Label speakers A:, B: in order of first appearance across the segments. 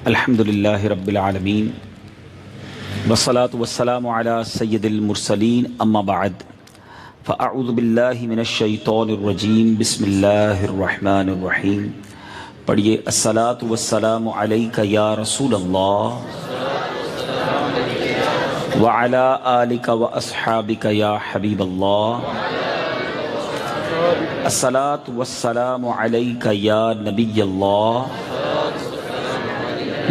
A: الحمدللہ رب العالمین والصلاة والسلام علی سید المرسلین اما بعد فاعوذ باللہ من الشیطان الرجیم بسم اللہ الرحمن الرحیم. پڑھیے الصلاة والسلام علیک یا رسول اللہ وعلی آلک واصحابک یا حبیب اللہ. الصلاة والسلام علیک یا نبی اللہ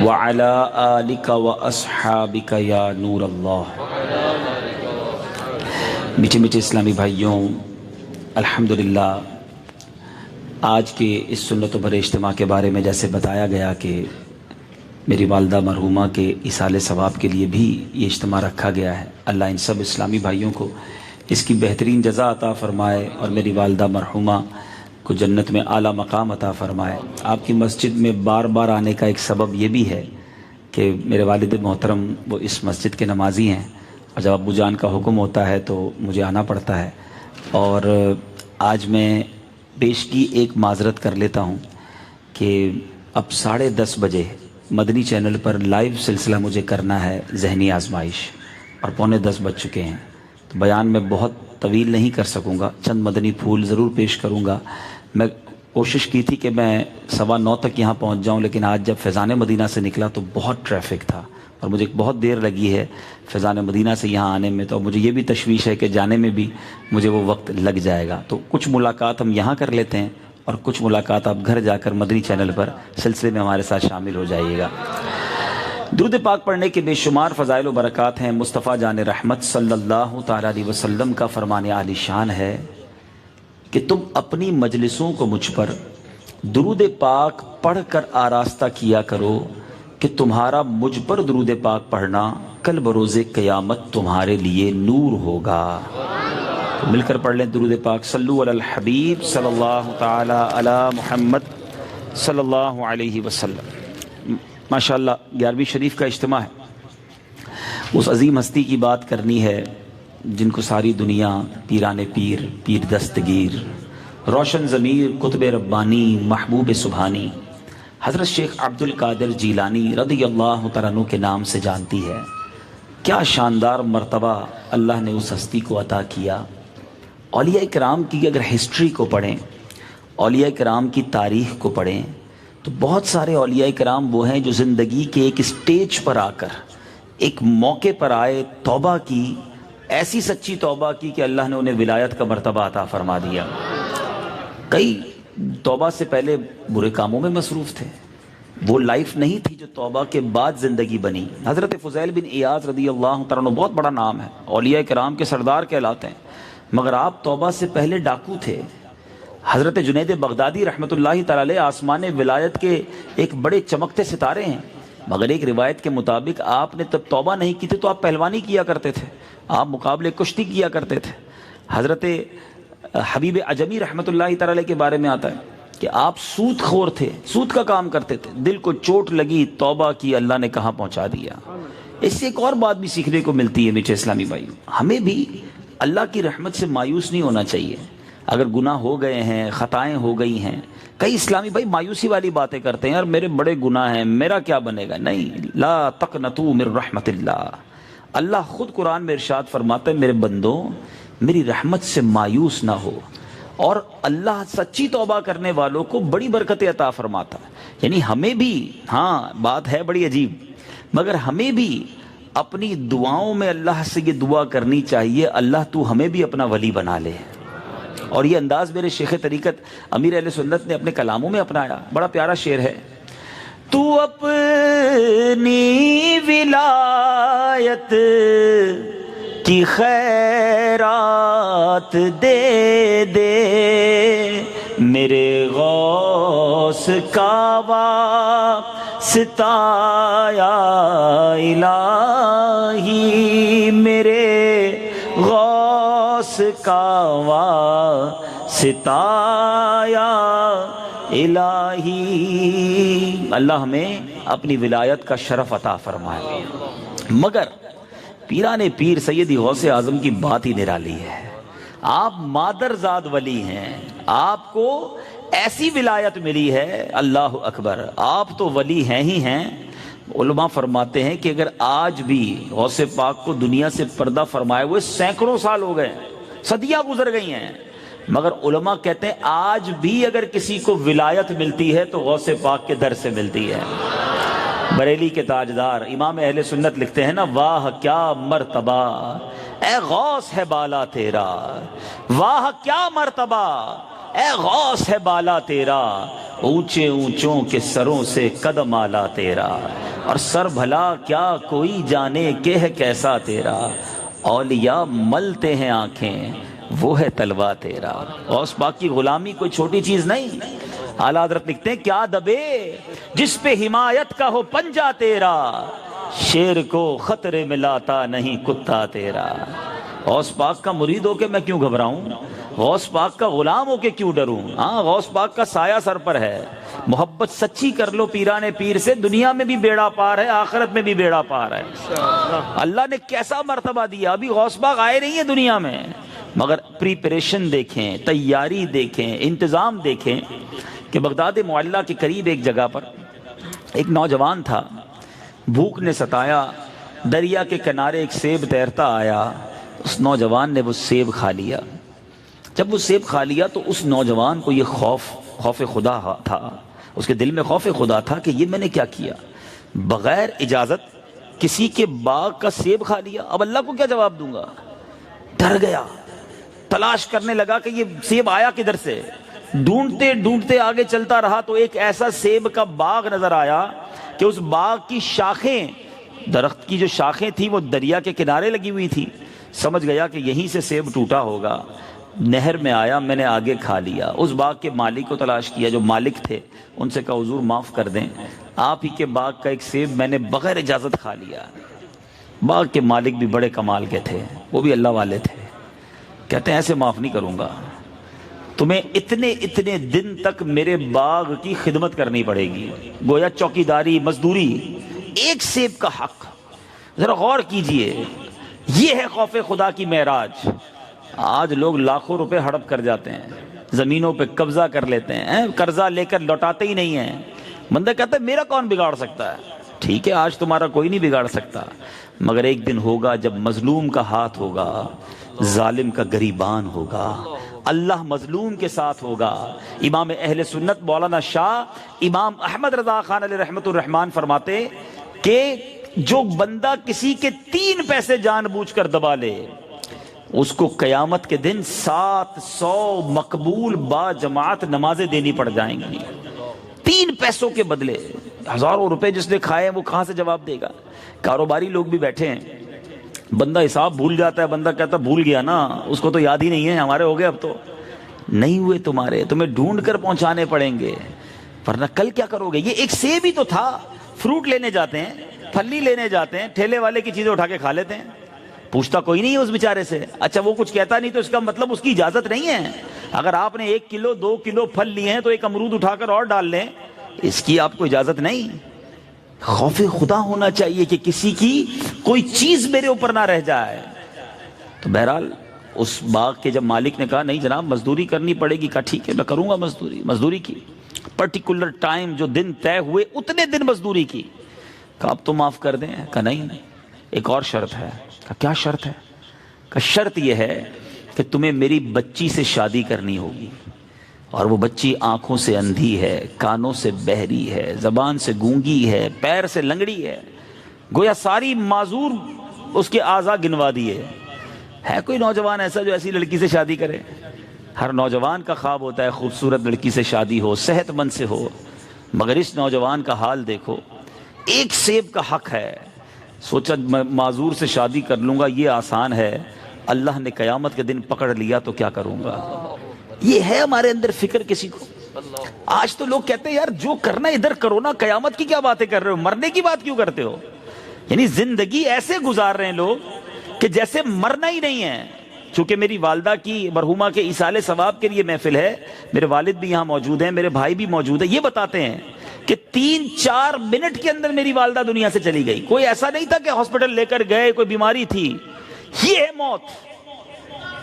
A: وعلی آلک واصحابک یا نور اللہ. میٹھے میٹھے اسلامی بھائیوں، الحمدللہ آج کے اس سنت و بر اجتماع کے بارے میں جیسے بتایا گیا کہ میری والدہ مرحومہ کے ایصال ثواب کے لیے بھی یہ اجتماع رکھا گیا ہے. اللہ ان سب اسلامی بھائیوں کو اس کی بہترین جزا عطا فرمائے اور میری والدہ مرحومہ کو جنت میں اعلیٰ مقام عطا فرمائے. آپ کی مسجد میں بار بار آنے کا ایک سبب یہ بھی ہے کہ میرے والد محترم وہ اس مسجد کے نمازی ہیں اور جب ابو جان کا حکم ہوتا ہے تو مجھے آنا پڑتا ہے. اور آج میں پیش کی ایک معذرت کر لیتا ہوں کہ اب 10:30 بجے مدنی چینل پر لائیو سلسلہ مجھے کرنا ہے ذہنی آزمائش اور 9:45 بج چکے ہیں، تو بیان میں بہت طویل نہیں کر سکوں گا. چند مدنی پھول ضرور پیش کروں گا. میں کوشش کی تھی کہ میں 9:15 تک یہاں پہنچ جاؤں، لیکن آج جب فیضان مدینہ سے نکلا تو بہت ٹریفک تھا اور مجھے بہت دیر لگی ہے فیضان مدینہ سے یہاں آنے میں. تو مجھے یہ بھی تشویش ہے کہ جانے میں بھی مجھے وہ وقت لگ جائے گا. تو کچھ ملاقات ہم یہاں کر لیتے ہیں اور کچھ ملاقات آپ گھر جا کر مدنی چینل پر سلسلے میں ہمارے ساتھ شامل ہو جائیے گا. درود پاک پڑھنے کے بے شمار فضائل و برکات ہیں. مصطفیٰ جان رحمت صلی اللہ تعالیٰ علیہ وسلم کا فرمان عالی شان ہے کہ تم اپنی مجلسوں کو مجھ پر درود پاک پڑھ کر آراستہ کیا کرو کہ تمہارا مجھ پر درود پاک پڑھنا کل بروز قیامت تمہارے لیے نور ہوگا. تو مل کر پڑھ لیں درود پاک. صلو علی الحبیب صلی اللہ تعالی علی محمد صلی اللہ علیہ وسلم. ماشاءاللہ 11ویں شریف کا اجتماع ہے. اس عظیم ہستی کی بات کرنی ہے جن کو ساری دنیا پیران پیر، پیر دستگیر، روشن ضمیر، قطب ربانی، محبوب سبحانی حضرت شیخ عبد القادر جیلانی رضی اللہ تعالیٰ عنہ کے نام سے جانتی ہے. کیا شاندار مرتبہ اللہ نے اس ہستی کو عطا کیا. اولیاء کرام کی اگر ہسٹری کو پڑھیں، اولیاء کرام کی تاریخ کو پڑھیں تو بہت سارے اولیاء کرام وہ ہیں جو زندگی کے ایک اسٹیج پر آ کر ایک موقع پر آئے، توبہ کی، ایسی سچی توبہ کی کہ اللہ نے انہیں ولایت کا مرتبہ عطا فرما دیا. کئی توبہ سے پہلے برے کاموں میں مصروف تھے. وہ لائف نہیں تھی جو توبہ کے بعد زندگی بنی. حضرت فضیل بن ایاز رضی اللہ تعالیٰ عنہ بہت بڑا نام ہے، اولیاء کرام کے سردار کہلاتے ہیں، مگر آپ توبہ سے پہلے ڈاکو تھے. حضرت جنید بغدادی رحمۃ اللہ تعالی علیہ آسمان ولایت کے ایک بڑے چمکتے ستارے ہیں، مگر ایک روایت کے مطابق آپ نے تب توبہ نہیں کی تھی تو آپ پہلوانی کیا کرتے تھے، آپ مقابلے کشتی کیا کرتے تھے. حضرت حبیب عجمی رحمۃ اللہ تعالی علیہ کے بارے میں آتا ہے کہ آپ سود خور تھے، سود کا کام کرتے تھے. دل کو چوٹ لگی، توبہ کی، اللہ نے کہاں پہنچا دیا. اس سے ایک اور بات بھی سیکھنے کو ملتی ہے میٹھے اسلامی بھائی، ہمیں بھی اللہ کی رحمت سے مایوس نہیں ہونا چاہیے. اگر گناہ ہو گئے ہیں، خطائیں ہو گئی ہیں، کئی اسلامی بھائی مایوسی والی باتیں کرتے ہیں، یار میرے بڑے گناہ ہیں، میرا کیا بنے گا. نہیں، لا تقنطوا من رحمت اللہ. اللہ خود قرآن میں ارشاد فرماتا ہے میرے بندوں میری رحمت سے مایوس نہ ہو. اور اللہ سچی توبہ کرنے والوں کو بڑی برکتیں عطا فرماتا ہے. یعنی ہمیں بھی، ہاں بات ہے بڑی عجیب، مگر ہمیں بھی اپنی دعاؤں میں اللہ سے یہ دعا کرنی چاہیے اللہ تو ہمیں بھی اپنا ولی بنا لے. اور یہ انداز میرے شیخ طریقت امیر اہل سنت نے اپنے کلاموں میں اپنایا. بڑا پیارا شعر ہے. تو اپنی ولایت کی خیرات دے دے میرے غوث کا واسطہ یا الہی، میرے غوث کا واسطہ یا الہی. اللہ ہمیں اپنی ولایت کا شرف عطا فرمائے. مگر پیران پیر سیدی غوث اعظم کی بات ہی نرالی ہے. آپ مادر زاد ولی ہیں، آپ کو ایسی ولایت ملی ہے، اللہ اکبر، آپ تو ولی ہیں ہی ہیں، علماء فرماتے ہیں کہ اگر آج بھی غوث پاک کو دنیا سے پردہ فرمائے ہوئے سینکڑوں سال ہو گئے، صدیاں گزر گئی ہیں، مگر علماء کہتے ہیں آج بھی اگر کسی کو ولایت ملتی ہے تو غوث پاک کے در سے ملتی ہے۔ بریلی کے تاجدار امام اہل سنت لکھتے ہیں نا، واہ کیا مرتبہ اے غوث ہے بالا تیرا، واہ کیا مرتبہ اے غوث ہے بالا تیرا، اونچے اونچوں کے سروں سے قدم آلا تیرا، اور سر بھلا کیا کوئی جانے کہ ہے کیسا تیرا، اولیاء ملتے ہیں آنکھیں وہ ہے تلوا تیرا۔ غوث پاک کی غلامی کوئی چھوٹی چیز نہیں۔ اعلیٰ حضرت لکھتے ہیں کیا دبے جس پہ حمایت کا ہو پنجہ تیرا، شیر کو خطرے میں لاتا نہیں کتا تیرا۔ غوث پاک کا مرید ہو کے میں کیوں گھبراؤں، غوث پاک کا غلام ہو کے کیوں ڈروں؟ ہاں غوث پاک کا سایہ سر پر ہے، محبت سچی کر لو پیرانے پیر سے، دنیا میں بھی بیڑا پار ہے، آخرت میں بھی بیڑا پار ہے۔ اللہ نے کیسا مرتبہ دیا، ابھی غوث پاک آئے نہیں ہیں دنیا میں، مگر پریپریشن دیکھیں، تیاری دیکھیں، انتظام دیکھیں کہ بغداد معلیٰ کے قریب ایک جگہ پر ایک نوجوان تھا، بھوک نے ستایا، دریا کے کنارے ایک سیب تیرتا آیا، اس نوجوان نے وہ سیب کھا لیا۔ جب وہ سیب کھا لیا تو اس نوجوان کو یہ خوف خدا تھا، اس کے دل میں خوف خدا تھا کہ یہ میں نے کیا کیا، بغیر اجازت کسی کے باغ کا سیب کھا لیا، اب اللہ کو کیا جواب دوں گا؟ ڈر گیا، تلاش کرنے لگا کہ یہ سیب آیا کدھر سے، ڈھونڈتے ڈھونڈتے آگے چلتا رہا تو ایک ایسا سیب کا باغ نظر آیا کہ اس باغ کی شاخیں، درخت کی جو شاخیں تھیں وہ دریا کے کنارے لگی ہوئی تھی۔ سمجھ گیا کہ یہیں سے سیب ٹوٹا ہوگا، نہر میں آیا، میں نے آگے کھا لیا۔ اس باغ کے مالک کو تلاش کیا، جو مالک تھے ان سے کہا حضور معاف کر دیں، آپ ہی کے باغ کا ایک سیب میں نے بغیر اجازت کھا لیا۔ باغ کے مالک بھی بڑے کمال کے تھے، وہ بھی اللہ والے تھے، کہتے ہیں ایسے معاف نہیں کروں گا، تمہیں اتنے دن تک میرے باغ کی خدمت کرنی پڑے گی، گویا چوکیداری، مزدوری، ایک سیب کا حق۔ ذرا غور کیجئے، یہ ہے خوف خدا کی معراج۔ آج لوگ لاکھوں روپے ہڑپ کر جاتے ہیں، زمینوں پہ قبضہ کر لیتے ہیں، قرضہ لے کر لوٹاتے ہی نہیں ہیں۔ بندہ کہتا ہے میرا کون بگاڑ سکتا ہے؟ ٹھیک ہے آج تمہارا کوئی نہیں بگاڑ سکتا، مگر ایک دن ہوگا جب مظلوم کا ہاتھ ہوگا، ظالم کا گریبان ہوگا، اللہ مظلوم کے ساتھ ہوگا۔ امام اہل سنت مولانا شاہ امام احمد رضا خان علیہ رحمت الرحمن فرماتے کہ جو بندہ کسی کے 3 پیسے جان بوجھ کر دبا لے، اس کو قیامت کے دن 700 مقبول با جماعت نمازیں دینی پڑ جائیں گی۔ 3 پیسوں کے بدلے ہزاروں روپے جس نے کھائے وہ کہاں سے جواب دے گا؟ کاروباری لوگ بھی بیٹھے ہیں، بندہ حساب بھول جاتا ہے، بندہ کہتا بھول گیا نا، اس کو تو یاد ہی نہیں ہے، ہمارے ہو گئے اب تو نہیں ہوئے تمہارے، تمہیں ڈھونڈ کر پہنچانے پڑیں گے، ورنہ کل کیا کرو گے؟ یہ ایک سیب ہی تو تھا، فروٹ لینے جاتے ہیں، پھلی لینے جاتے ہیں، ٹھیلے والے کی چیزیں اٹھا کے کھا لیتے ہیں، پوچھتا کوئی نہیں ہے اس بیچارے سے، اچھا وہ کچھ کہتا نہیں تو اس کا مطلب اس کی اجازت نہیں ہے۔ اگر آپ نے 1 کلو 2 کلو پھل لیے ہیں تو ایک امرود اٹھا کر اور ڈال لیں، اس کی آپ کو اجازت نہیں۔ خوف خدا ہونا چاہیے کہ کسی کی کوئی چیز میرے اوپر نہ رہ جائے۔ تو بہرحال اس باغ کے جب مالک نے کہا نہیں جناب مزدوری کرنی پڑے گی، کہا ٹھیک ہے میں کروں گا مزدوری کی، پرٹیکولر ٹائم جو دن طے ہوئے اتنے دن مزدوری کی۔ کہا اب تو معاف کر دیں، کہا نہیں ایک اور شرط ہے۔ کہا کیا شرط ہے؟ کہا شرط یہ ہے کہ تمہیں میری بچی سے شادی کرنی ہوگی، اور وہ بچی آنکھوں سے اندھی ہے، کانوں سے بہری ہے، زبان سے گونگی ہے، پیر سے لنگڑی ہے، گویا ساری معذور اس کے اعضاء گنوا دیے۔ ہے کوئی نوجوان ایسا جو ایسی لڑکی سے شادی کرے؟ ہر نوجوان کا خواب ہوتا ہے خوبصورت لڑکی سے شادی ہو، صحت مند سے ہو، مگر اس نوجوان کا حال دیکھو، ایک سیب کا حق ہے، سوچا معذور سے شادی کر لوں گا یہ آسان ہے، اللہ نے قیامت کے دن پکڑ لیا تو کیا کروں گا؟ یہ ہے ہمارے اندر فکر کسی کو؟ آج تو لوگ کہتے ہیں یار جو کرنا ادھر کرو نا، قیامت کی کیا باتیں کر رہے ہو، مرنے کی بات کیوں کرتے ہو؟ یعنی زندگی ایسے گزار رہے ہیں لوگ کہ جیسے مرنا ہی نہیں ہے۔ چونکہ میری والدہ کی مرحومہ کے ایصال ثواب کے لیے محفل ہے، میرے والد بھی یہاں موجود ہیں، میرے بھائی بھی موجود ہیں، یہ بتاتے ہیں کہ 3-4 منٹ کے اندر میری والدہ دنیا سے چلی گئی۔ کوئی ایسا نہیں تھا کہ ہاسپٹل لے کر گئے، کوئی بیماری تھی، یہ ہے موت،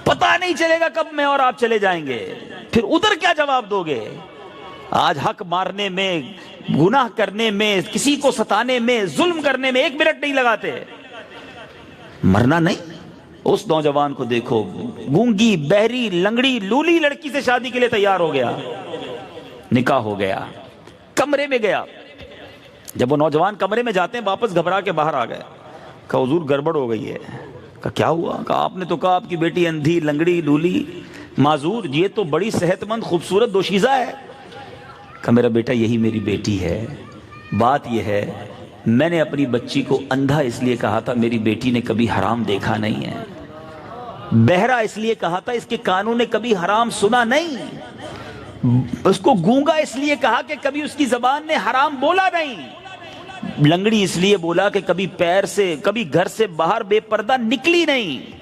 A: پتہ نہیں چلے گا کب میں اور آپ چلے جائیں گے، پھر ادھر کیا جواب دو گے؟ آج حق مارنے میں، گناہ کرنے میں، کسی کو ستانے میں، ظلم کرنے میں 1 منٹ نہیں لگاتے. مرنا نہیں. اس نوجوان کو دیکھو، گونگی، بہری، لنگڑی، لولی لڑکی سے شادی کے لیے تیار ہو گیا، نکاح ہو گیا، کمرے میں گیا. جب وہ نوجوان کمرے میں جاتے ہیں واپس گھبرا کے باہر آ گئے. کہا حضور گڑبڑ ہو گئی ہے. کہا کیا ہوا؟ کہا آپ نے تو کہا آپ کی بیٹی اندھی، لنگڑی، لولی، معذور، یہ تو بڑی صحت مند خوبصورت دوشیزہ ہے. کہا میرا بیٹا یہی میری بیٹی ہے. بات یہ ہے میں نے اپنی بچی کو اندھا اس لیے کہا تھا میری بیٹی نے کبھی حرام دیکھا نہیں ہے. بہرا اس لیے کہا تھا اس کے کانوں نے کبھی حرام سنا نہیں. اس کو گونگا اس لیے کہا کہ کبھی اس کی زبان نے حرام بولا نہیں. لنگڑی اس لیے بولا کہ کبھی پیر سے، کبھی گھر سے باہر بے پردہ نکلی نہیں.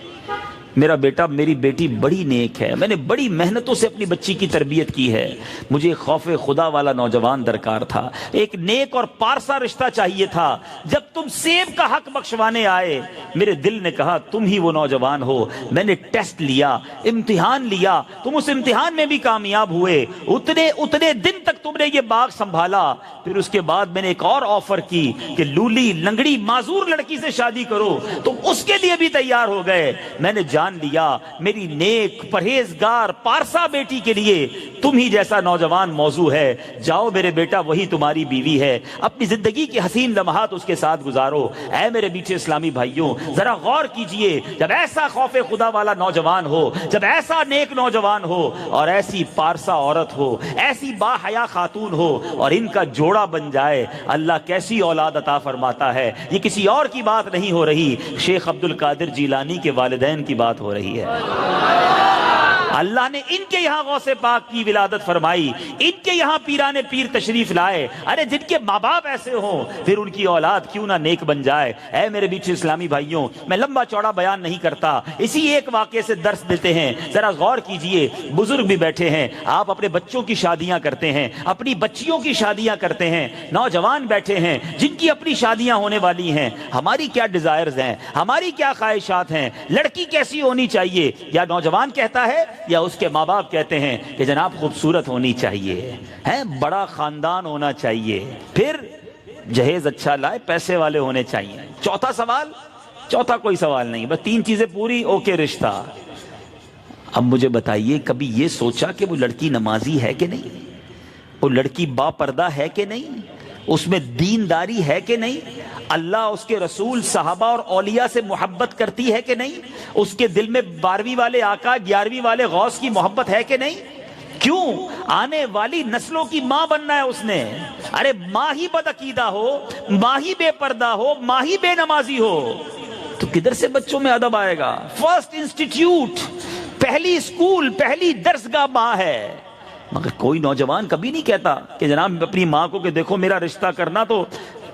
A: میرا بیٹا، میری بیٹی بڑی نیک ہے، میں نے بڑی محنتوں سے اپنی بچی کی تربیت کی ہے. مجھے خوف خدا والا نوجوان درکار تھا، ایک نیک اور پارسا رشتہ چاہیے تھا. جب تم سیب کا حق بخشوانے آئے میرے دل نے کہا تم ہی وہ نوجوان ہو. میں نے ٹیسٹ لیا، امتحان لیا، تم اس امتحان میں بھی کامیاب ہوئے. اتنے دن تک تم نے یہ باغ سنبھالا. پھر اس کے بعد میں نے ایک اور آفر کی کہ لولی، لنگڑی، معذور لڑکی سے شادی کرو. تم اس کے لیے بھی تیار ہو گئے. میں نے جان لیا میری نیک، پرہیزگار، پارسا بیٹی کے لیے تم ہی جیسا نوجوان موضوع ہے. جاؤ میرے بیٹا، وہی تمہاری بیوی ہے. اپنی زندگی کے حسین لمحات اس کے ساتھ گزارو. اے میرے میٹھے اسلامی بھائیوں، ذرا غور کیجئے، جب ایسا خوف خدا والا نوجوان ہو، جب ایسا نیک نوجوان ہو اور ایسی پارسا عورت ہو، ایسی با حیا خاتون ہو اور ان کا جوڑا بن جائے، اللہ کیسی اولاد عطا فرماتا ہے. یہ کسی اور کی بات نہیں ہو رہی، شیخ عبد القادر جیلانی کے والدین کی بات ہو رہی ہے. اللہ نے ان کے یہاں غوث پاک کی ولادت فرمائی، ان کے یہاں پیران پیر تشریف لائے. ارے جن کے ماں باپ ایسے ہوں پھر ان کی اولاد کیوں نہ نیک بن جائے. اے میرے بیچ اسلامی بھائیوں، میں لمبا چوڑا بیان نہیں کرتا، اسی ایک واقعے سے درس دیتے ہیں. ذرا غور کیجئے، بزرگ بھی بیٹھے ہیں، آپ اپنے بچوں کی شادیاں کرتے ہیں، اپنی بچیوں کی شادیاں کرتے ہیں، نوجوان بیٹھے ہیں جن کی اپنی شادیاں ہونے والی ہیں. ہماری کیا ڈیزائرز ہیں، ہماری کیا خواہشات ہیں، لڑکی کیسی ہونی چاہیے؟ یا نوجوان کہتا ہے یا اس کے ماں باپ کہتے ہیں کہ جناب خوبصورت ہونی چاہیے، بڑا خاندان ہونا چاہیے، پھر جہیز اچھا لائے، پیسے والے ہونے چاہیے. چوتھا کوئی سوال نہیں، بس 3 چیزیں پوری، اوکے رشتہ. اب مجھے بتائیے کبھی یہ سوچا کہ وہ لڑکی نمازی ہے کہ نہیں، وہ لڑکی با پردہ ہے کہ نہیں، اس میں دینداری ہے کہ نہیں، اللہ، اس کے رسول، صحابہ اور اولیاء سے محبت کرتی ہے کہ نہیں، اس کے دل میں 12ویں والے آقا، 11ویں والے غوث کی محبت ہے کہ نہیں. کیوں؟ آنے والی نسلوں کی ماں بننا ہے اس نے. ارے ماں ہی بدعقیدہ ہو، ماں ہی بے پردہ ہو، ماں ہی بے نمازی ہو تو کدھر سے بچوں میں ادب آئے گا؟ فرسٹ انسٹیٹیوٹ، پہلی اسکول، پہلی درسگاہ ماں ہے. مگر کوئی نوجوان کبھی نہیں کہتا کہ جناب اپنی ماں کو کہ دیکھو میرا رشتہ کرنا تو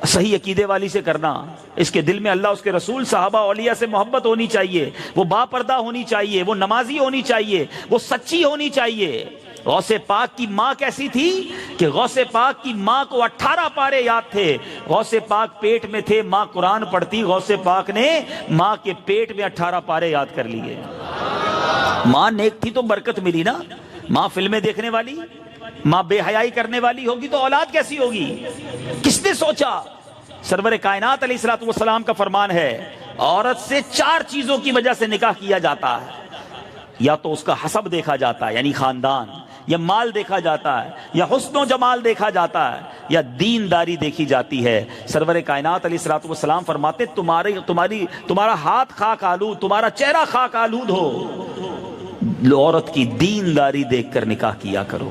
A: صحیح عقیدے والی سے کرنا، اس کے دل میں اللہ، اس کے رسول، صحابہ اولیاء سے محبت ہونی چاہیے، وہ با پردہ ہونی چاہیے، وہ نمازی ہونی چاہیے، وہ سچی ہونی چاہیے. غوث پاک کی ماں کیسی تھی کہ غوث پاک کی ماں کو 18 پارے یاد تھے. غوث پاک پیٹ میں تھے، ماں قرآن پڑھتی، غوث پاک نے ماں کے پیٹ میں 18 پارے یاد کر لیے. ماں نیک تھی تو برکت ملی نا. ماں فلمیں دیکھنے والی، ماں بے حیائی کرنے والی ہوگی تو اولاد کیسی ہوگی؟ کس نے سوچا؟ سرور کائنات علیہ الصلوۃ والسلام کا فرمان ہے عورت سے 4 چیزوں کی وجہ سے نکاح کیا جاتا ہے. یا تو اس کا حسب دیکھا جاتا ہے یعنی خاندان، یا مال دیکھا جاتا ہے، یا حسن و جمال دیکھا جاتا ہے، یا دینداری دیکھی جاتی ہے. سرور کائنات علیہ الصلوۃ والسلام فرماتے تمہارا ہاتھ خاک آلود، تمہارا چہرہ خاک آلود ہو، عورت کی دینداری دیکھ کر نکاح کیا کرو.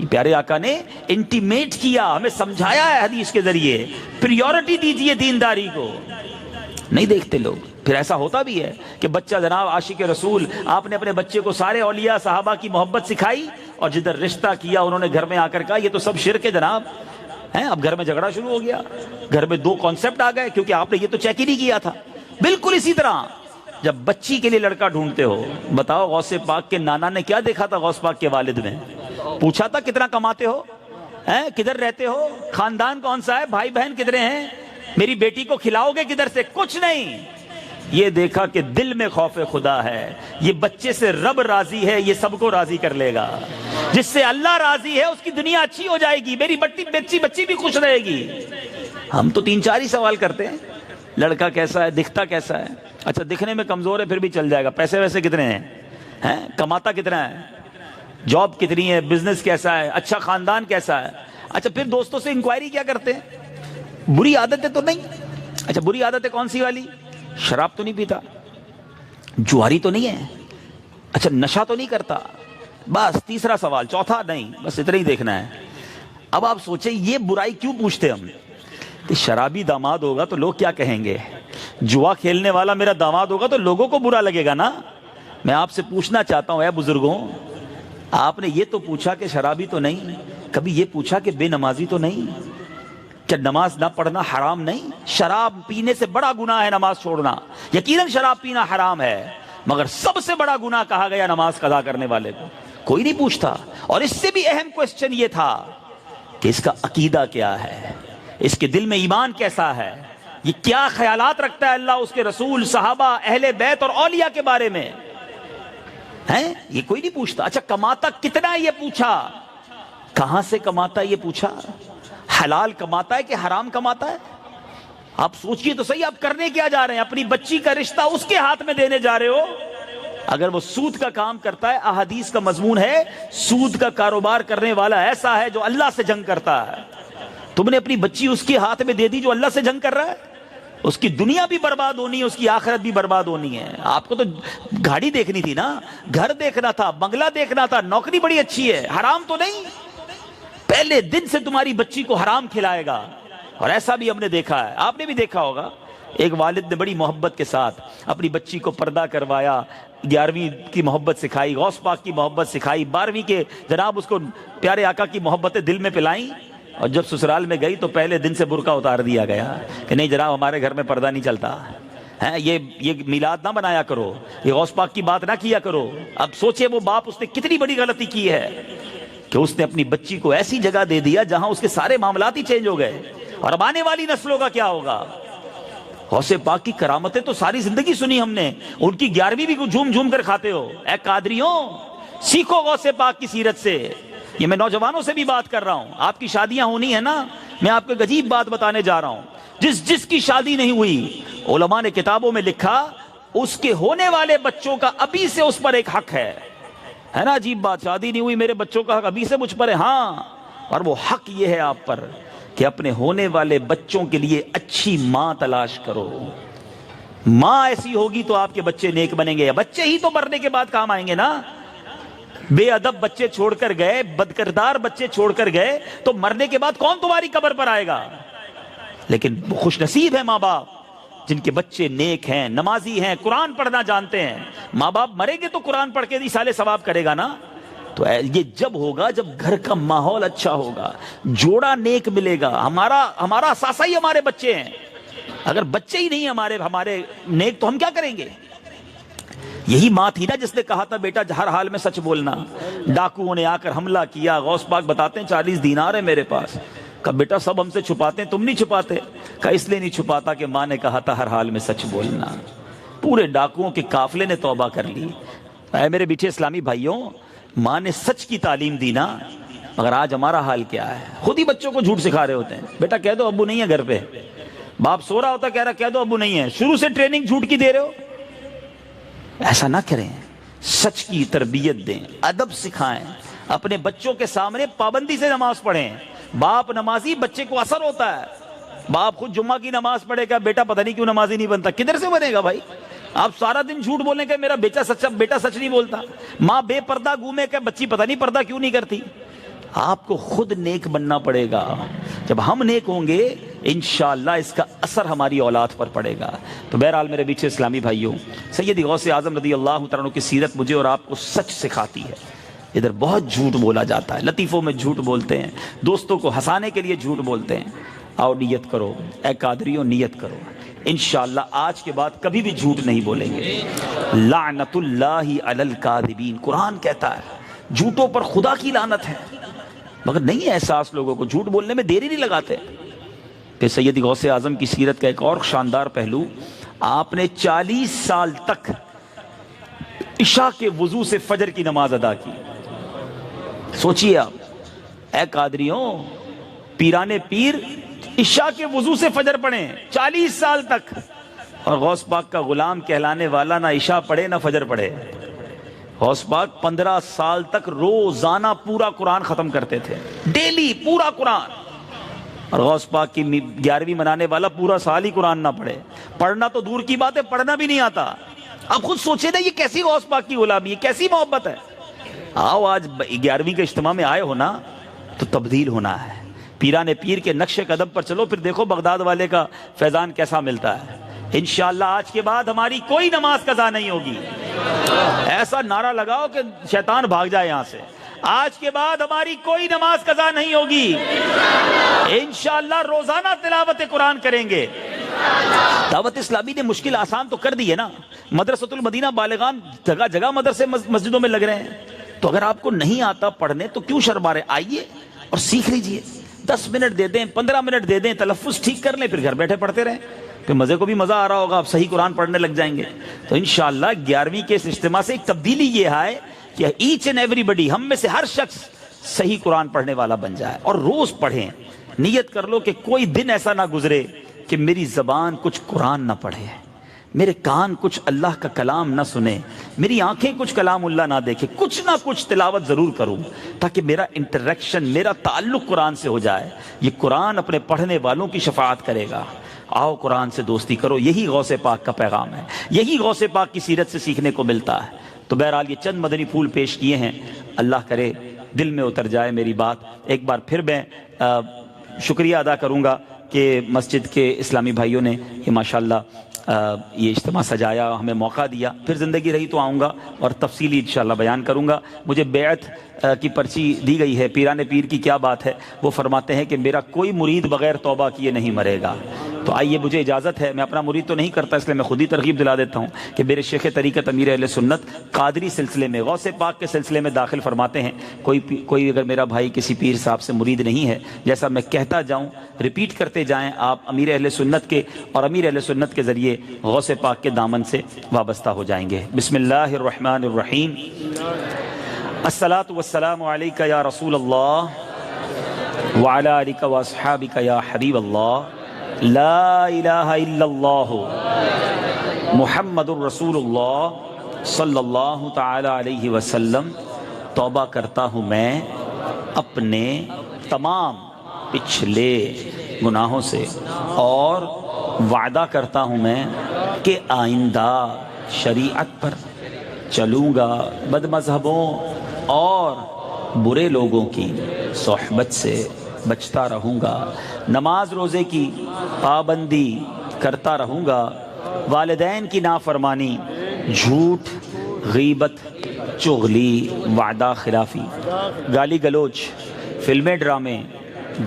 A: پیارے آقا نے انٹیمیٹ کیا، ہمیں سمجھایا ہے حدیث کے ذریعے، پریورٹی دیجئے دینداری کو. نہیں دیکھتے لوگ. پھر ایسا ہوتا بھی ہے کہ بچہ جناب عاشق رسول، آپ نے اپنے بچے کو سارے اولیاء صحابہ کی محبت سکھائی اور جدھر رشتہ کیا انہوں نے گھر میں آ کر کہا یہ تو سب شرک ہے جناب. اب گھر میں جھگڑا شروع ہو گیا، گھر میں 2 کانسیپٹ آ گئے کیونکہ آپ نے یہ تو چیک ہی نہیں کیا تھا. بالکل اسی طرح جب بچی کے لیے لڑکا ڈھونڈتے ہو، بتاؤ غوث پاک کے نانا نے کیا دیکھا تھا غوث پاک کے والد میں؟ پوچھا تھا کتنا کماتے ہو، کدھر رہتے ہو، خاندان کون سا ہے، بھائی بہن کتنے ہیں، میری بیٹی کو کھلاؤ گے کدھر سے؟ کچھ نہیں. یہ دیکھا کہ دل میں خوف خدا ہے، یہ بچے سے رب راضی ہے، یہ سب کو راضی کر لے گا۔ جس سے اللہ راضی ہے اس کی دنیا اچھی ہو جائے گی، میری بچی بھی خوش رہے گی۔ ہم تو 3-4 ہی سوال کرتے ہیں، لڑکا کیسا ہے، دکھتا کیسا ہے، اچھا دکھنے میں کمزور ہے پھر بھی چل جائے گا، پیسے ویسے کتنے ہیں، کماتا کتنا ہے، جاب کتنی ہے، بزنس کیسا ہے، اچھا خاندان کیسا ہے۔ اچھا پھر دوستوں سے انکوائری کیا کرتے ہیں، بری عادتیں تو نہیں، اچھا بری عادتیں کون سی والی، شراب تو نہیں پیتا، جواری تو نہیں ہے، اچھا نشہ تو نہیں کرتا، بس تیسرا سوال، چوتھا نہیں، بس اتنا ہی دیکھنا ہے۔ اب آپ سوچیں یہ برائی کیوں پوچھتے ہم، کہ شرابی داماد ہوگا تو لوگ کیا کہیں گے، جوا کھیلنے والا میرا داماد ہوگا تو لوگوں کو برا لگے گا نا۔ میں آپ سے پوچھنا چاہتا ہوں اے بزرگوں، آپ نے یہ تو پوچھا کہ شرابی تو نہیں، کبھی یہ پوچھا کہ بے نمازی تو نہیں، کیا نماز نہ پڑھنا حرام نہیں؟ شراب پینے سے بڑا گناہ ہے نماز چھوڑنا، یقیناً شراب پینا حرام ہے، مگر سب سے بڑا گناہ کہا گیا نماز قضا کرنے والے کو، کوئی نہیں پوچھتا۔ اور اس سے بھی اہم کوسچن یہ تھا کہ اس کا عقیدہ کیا ہے، اس کے دل میں ایمان کیسا ہے، یہ کیا خیالات رکھتا ہے اللہ، اس کے رسول، صحابہ، اہل بیت اور اولیاء کے بارے میں، ہیں یہ کوئی نہیں پوچھتا۔ اچھا کماتا کتنا ہے یہ پوچھا، کہاں سے کماتا ہے یہ پوچھا، حلال کماتا ہے کہ حرام کماتا ہے؟ آپ سوچئے تو صحیح، آپ کرنے کیا جا رہے ہیں، اپنی بچی کا رشتہ اس کے ہاتھ میں دینے جا رہے ہو۔ اگر وہ سود کا کام کرتا ہے، احادیث کا مضمون ہے سود کا کاروبار کرنے والا ایسا ہے جو اللہ سے جنگ کرتا ہے، تم نے اپنی بچی اس کے ہاتھ میں دے دی جو اللہ سے جنگ کر رہا ہے، اس کی دنیا بھی برباد ہونی ہے، اس کی آخرت بھی برباد ہونی ہے۔ آپ کو تو گاڑی دیکھنی تھی نا، گھر دیکھنا تھا، بنگلہ دیکھنا تھا، نوکری بڑی اچھی ہے، حرام تو نہیں۔ پہلے دن سے تمہاری بچی کو حرام کھلائے گا، اور ایسا بھی ہم نے دیکھا ہے، آپ نے بھی دیکھا ہوگا، ایک والد نے بڑی محبت کے ساتھ اپنی بچی کو پردہ کروایا، 11ویں کی محبت سکھائی، غوث پاک کی محبت سکھائی، 12ویں کے جناب اس کو پیارے آقا کی محبتیں دل میں پلائیں، اور جب سسرال میں گئی تو پہلے دن سے برقع اتار دیا گیا کہ نہیں جناب ہمارے گھر میں پردہ نہیں چلتا ہے، یہ میلاد نہ بنایا کرو، یہ غوث پاک کی بات نہ کیا کرو۔ اب سوچے وہ باپ اس نے کتنی بڑی غلطی کی ہے کہ اس نے اپنی بچی کو ایسی جگہ دے دیا جہاں اس کے سارے معاملات ہی چینج ہو گئے، اور اب آنے والی نسلوں کا کیا ہوگا۔ غوث پاک کی کرامتیں تو ساری زندگی سنی ہم نے، ان کی 11ویں بھی جھوم جھوم کر کھاتے ہو۔ اے قادریوں سیکھو غوث پاک کی سیرت سے۔ یہ میں نوجوانوں سے بھی بات کر رہا ہوں، آپ کی شادیاں ہونی ہیں نا، میں آپ کو ایک عجیب بات بتانے جا رہا ہوں، جس کی شادی نہیں ہوئی، علماء نے کتابوں میں لکھا اس کے ہونے والے بچوں کا ابھی سے اس پر ایک حق ہے نا، عجیب بات، شادی نہیں ہوئی میرے بچوں کا حق ابھی سے مجھ پر ہے، ہاں، اور وہ حق یہ ہے آپ پر کہ اپنے ہونے والے بچوں کے لیے اچھی ماں تلاش کرو۔ ماں ایسی ہوگی تو آپ کے بچے نیک بنیں گے، بچے ہی تو مرنے کے بعد کام آئیں گے نا۔ بے ادب بچے چھوڑ کر گئے، بدکردار بچے چھوڑ کر گئے تو مرنے کے بعد کون تمہاری قبر پر آئے گا؟ لیکن خوش نصیب ہے ماں باپ جن کے بچے نیک ہیں، نمازی ہیں، قرآن پڑھنا جانتے ہیں۔ ماں باپ مریں گے تو قرآن پڑھ کے اصالہ ثواب کرے گا نا۔ تو یہ جب ہوگا جب گھر کا ماحول اچھا ہوگا، جوڑا نیک ملے گا۔ ہمارا اثاثہ ہی ہمارے بچے ہیں، اگر بچے ہی نہیں ہمارے نیک تو ہم کیا کریں گے؟ یہی ماں تھی نا جس نے کہا تھا بیٹا ہر حال میں سچ بولنا۔ ڈاکوؤں نے آ کر حملہ کیا، غوث پاک بتاتے ہیں 40 دینار ہے میرے پاس۔ کہا بیٹا سب ہم سے چھپاتے ہیں، تم نہیں چھپاتے؟ کہا اس لیے نہیں چھپاتا کہ ماں نے کہا تھا ہر حال میں سچ بولنا۔ پورے ڈاکوؤں کے قافلے نے توبہ کر لی۔ اے میرے بیٹے اسلامی بھائیوں، ماں نے سچ کی تعلیم دی نا، مگر آج ہمارا حال کیا ہے؟ خود ہی بچوں کو جھوٹ سکھا رہے ہوتے ہیں، بیٹا کہہ دو ابو نہیں ہے گھر پہ، باپ سو رہا ہوتا کہہ رہا کہہ دو ابو نہیں ہے، شروع سے ٹریننگ جھوٹ کی دے رہے ہو۔ ایسا نہ کریں، سچ کی تربیت دیں، ادب سکھائیں، اپنے بچوں کے سامنے پابندی سے نماز پڑھیں۔ باپ نمازی، بچے کو اثر ہوتا ہے۔ باپ خود جمعہ کی نماز پڑھے گا، بیٹا پتہ نہیں کیوں نمازی نہیں بنتا، کدھر سے بنے گا بھائی؟ آپ سارا دن جھوٹ بولنے کا میرا بیٹا سچ نہیں بولتا، ماں بے پردہ گھومے کہ بچی پتہ نہیں پردہ کیوں نہیں کرتی۔ آپ کو خود نیک بننا پڑے گا، جب ہم نیک ہوں گے انشاءاللہ اس کا اثر ہماری اولاد پر پڑے گا۔ تو بہرحال میرے بیٹے اسلامی بھائیوں، سیدی غوث اعظم رضی اللہ تعالیٰ عنہ کی سیرت مجھے اور آپ کو سچ سکھاتی ہے۔ ادھر بہت جھوٹ بولا جاتا ہے، لطیفوں میں جھوٹ بولتے ہیں، دوستوں کو ہنسانے کے لیے جھوٹ بولتے ہیں۔ آؤ نیت کرو، اے قادریوں نیت کرو، انشاءاللہ آج کے بعد کبھی بھی جھوٹ نہیں بولیں گے۔ لعنت اللہ علی الکاذبین، قرآن کہتا ہے جھوٹوں پر خدا کی لعنت ہے، مگر نہیں ہے احساس لوگوں کو، جھوٹ بولنے میں دیر ہی نہیں لگاتے۔ کہ سیدی غوث اعظم کی سیرت کا ایک اور شاندار پہلو، آپ نے 40 سال تک عشاء کے وضو سے فجر کی نماز ادا کی. سوچئے آپ، اے قادریوں، پیرانے پیر عشاء کے وضو سے فجر پڑھیں 40 سال تک، اور غوث پاک کا غلام کہلانے والا نہ عشاء پڑھے نہ فجر پڑھے. غوث پاک 15 سال تک روزانہ پورا قرآن ختم کرتے تھے، ڈیلی پورا قرآن. اور غوث پاک کی 11ویں منانے والا پورا سال ہی قرآن نہ پڑھے. پڑھنا تو دور کی بات ہے، پڑھنا بھی نہیں آتا. آپ خود سوچیں نا، یہ کیسی غوث پاک کی غلامی ہے، کیسی محبت ہے. آؤ آج 11ویں کے اجتماع میں آئے ہو نا، تو تبدیل ہونا ہے. پیرانے پیر کے نقش قدم پر چلو، پھر دیکھو بغداد والے کا فیضان کیسا ملتا ہے. انشاءاللہ آج کے بعد ہماری کوئی نماز قضا نہیں ہوگی. ایسا نعرہ لگاؤ کہ شیطان بھاگ جائے یہاں سے. آج کے بعد ہماری کوئی نماز قضا نہیں ہوگی. انشاءاللہ روزانہ تلاوت قرآن کریں گے. دعوت اسلامی نے مشکل آسان تو کر دی ہے نا. مدرسۃ المدینہ بالغان جگہ جگہ مدرسے مسجدوں میں لگ رہے ہیں. تو اگر آپ کو نہیں آتا پڑھنے تو کیوں شرما رہے؟ آئیے اور سیکھ لیجئے. 10 منٹ دے دیں، 15 منٹ دے دیں، تلفظ ٹھیک کر لیں، پھر گھر بیٹھے پڑھتے رہیں. پھر مزے کو بھی مزہ آ رہا ہوگا، آپ صحیح قرآن پڑھنے لگ جائیں گے. تو انشاءاللہ 11ویں کے اس اجتماع سے ایک تبدیلی یہ ہے کہ ایچ اینڈ ایوری بڈی، ہم میں سے ہر شخص صحیح قرآن پڑھنے والا بن جائے اور روز پڑھیں. نیت کر لو کہ کوئی دن ایسا نہ گزرے کہ میری زبان کچھ قرآن نہ پڑھے، میرے کان کچھ اللہ کا کلام نہ سنے، میری آنکھیں کچھ کلام اللہ نہ دیکھے. کچھ نہ کچھ تلاوت ضرور کروں تاکہ میرا انٹریکشن، میرا تعلق قرآن سے ہو جائے. یہ قرآن اپنے پڑھنے والوں کی شفاعت کرے گا. آؤ قرآن سے دوستی کرو. یہی غوث پاک کا پیغام ہے، یہی غوث پاک کی سیرت سے سیکھنے کو ملتا ہے. تو بہرحال یہ چند مدنی پھول پیش کیے ہیں، اللہ کرے دل میں اتر جائے میری بات. ایک بار پھر میں شکریہ ادا کروں گا کہ مسجد کے اسلامی بھائیوں نے یہ ماشاءاللہ یہ اجتماع سجایا، ہمیں موقع دیا. پھر زندگی رہی تو آؤں گا اور تفصیلی انشاءاللہ بیان کروں گا. مجھے بیعت کی پرچی دی گئی ہے. پیرانے پیر کی کیا بات ہے، وہ فرماتے ہیں کہ میرا کوئی مرید بغیر توبہ کیے نہیں مرے گا. تو آئیے، مجھے اجازت ہے، میں اپنا مرید تو نہیں کرتا، اس لیے میں خود ہی ترغیب دلا دیتا ہوں کہ میرے شیخ طریقت امیر اہل سنت قادری سلسلے میں، غوث پاک کے سلسلے میں داخل فرماتے ہیں. کوئی اگر میرا بھائی کسی پیر صاحب سے مرید نہیں ہے، جیسا میں کہتا جاؤں، ریپیٹ کرتے جائیں، آپ امیر اہل سنت کے اور امیر اہل سنت کے ذریعے غوث پاک کے دامن سے وابستہ ہو جائیں گے. بسم اللہ الرحمن الرحیم. الصلاۃ والسلام علیک یا رسول اللہ وعلی آلک واصحابک یا حبیب اللہ. لا الہ الا اللہ محمد الرسول اللہ صلی اللہ تعالی علیہ وسلم. توبہ کرتا ہوں میں اپنے تمام پچھلے گناہوں سے، اور وعدہ کرتا ہوں میں کہ آئندہ شریعت پر چلوں گا، بد مذہبوں اور برے لوگوں کی صحبت سے بچتا رہوں گا، نماز روزے کی پابندی کرتا رہوں گا، والدین کی نافرمانی، جھوٹ، غیبت، چغلی، وعدہ خلافی، گالی گلوچ، فلمیں، ڈرامے،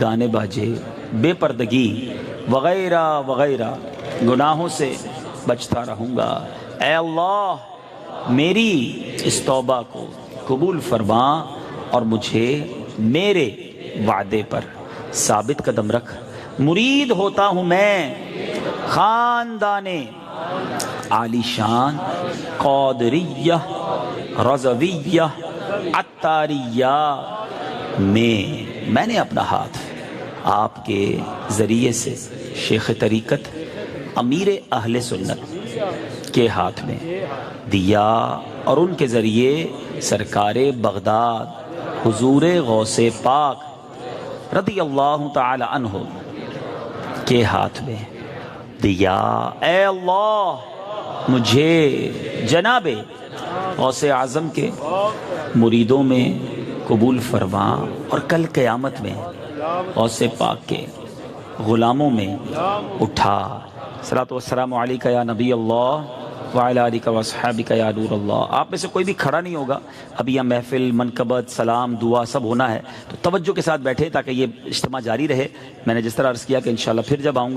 A: گانے باجے، بے پردگی وغیرہ وغیرہ گناہوں سے بچتا رہوں گا. اے اللہ میری اس توبہ کو قبول فرما اور مجھے میرے وعدے پر ثابت قدم رکھ. مرید ہوتا ہوں میں خاندان عالی شان قادریہ رضویہ عطاریہ میں نے اپنا ہاتھ آپ کے ذریعے سے شیخ طریقت امیر اہل سنت کے ہاتھ میں دیا، اور ان کے ذریعے سرکار بغداد حضور غوث پاک رضی اللہ تعالی عنہ کے ہاتھ میں دیا. اے اللہ مجھے جناب غوث اعظم کے مریدوں میں قبول فرما، اور کل قیامت میں غوث پاک کے غلاموں میں اٹھا. صلاۃ والسلام علیک یا نبی اللہ وعلی آلک واصحابک یا نور اللہ. آپ میں سے کوئی بھی کھڑا نہیں ہوگا، ابھی یہاں محفل، منقبت، سلام، دعا سب ہونا ہے، تو توجہ کے ساتھ بیٹھے تاکہ یہ اجتماع جاری رہے. میں نے جس طرح عرض کیا کہ انشاءاللہ پھر جب آؤں گا